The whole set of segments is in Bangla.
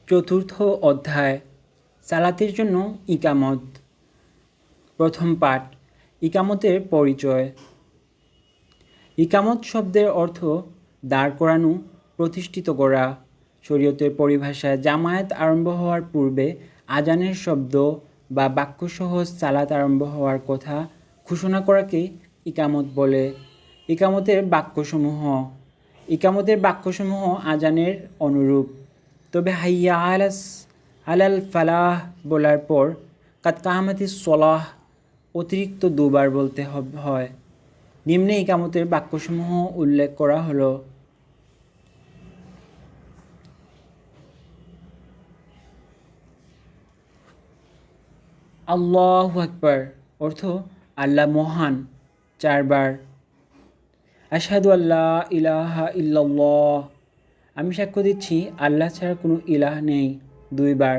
চতুর্থ অধ্যায় সালাতের জন্য ইকামত। প্রথম পাঠ ইকামতের পরিচয়। ইকামত শব্দের অর্থ দাঁড় করানো, প্রতিষ্ঠিত করা। শরীয়তের পরিভাষায় জামায়াত আরম্ভ হওয়ার পূর্বে আজানের শব্দ বা বাক্যসহ সালাত আরম্ভ হওয়ার কথা ঘোষণা করাকে ইকামত বলে। ইকামতের বাক্যসমূহ আজানের অনুরূপ, তবে হাইয়া আলাল ফালাহ বলার পর কাদ কামাতিস সলাহ অতিরিক্ত দুবার বলতে হয়। নিম্নে ইকামতের বাক্যসমূহ উল্লেখ করা হলো। আল্লাহু আকবার অর্থ আল্লাহ মহান 4 বার। আশহাদু আল্লা ইলাহা ইল্লাল্লাহ আমি সাক্ষ্য দিচ্ছি আল্লাহ ছাড়া কোনো ইলাহ নেই 2 বার।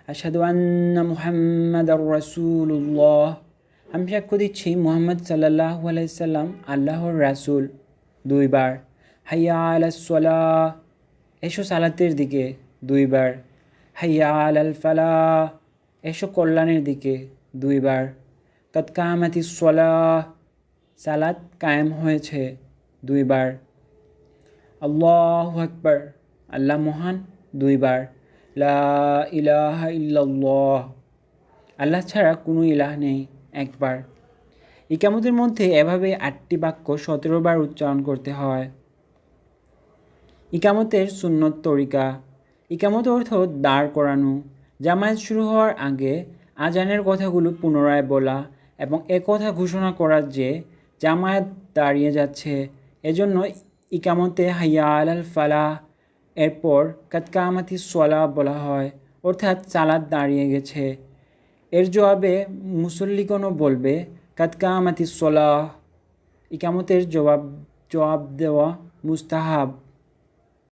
আশহাদু আন্না মুহাম্মাদার রাসূলুল্লাহ আমি সাক্ষ্য দিচ্ছি মুহাম্মদ সাল্লাল্লাহু আলাইহি সাল্লাম আল্লাহর রাসূল 2 বার। হাইয়া আলাস সালাহ এসো সালাতের দিকে 2 বার। হাইয়া আলাল ফালাহ এসো কল্যাণের দিকে 2 বার। কাদ কামাতিস সালাহ সালাত কায়েম হয়েছে 2 বার। আল্লাহু আকবার আল্লাহ মহান 2 বার। লা ইলাহা ইল্লাল্লাহ আল্লাহ ছাড়া কোনো ইলাহ নেই 1 বার। ইকামতের মধ্যে এভাবে 8টি বাক্য 17 বার উচ্চারণ করতে হয়। ইকামতের সুন্নত তরিকা। ইকামত অর্থ দাঁড় করানো। জামায়াত শুরু হওয়ার আগে আজানের কথাগুলো পুনরায় বলা এবং কথা ঘোষণা করা যে জামায়াত দাঁড়িয়ে যাচ্ছে। এজন্য ইকামতে হাইয়া আলাল ফালাহ এরপর কাদ কামাতিস সালাহ বলা হয়, অর্থাৎ সালাত দাঁড়িয়ে গেছে। এর জবাবে মুসল্লিগণও বলবে কাদ কামাতিস সালাহ। ইকামতের জবাব দেওয়া মুস্তাহাব।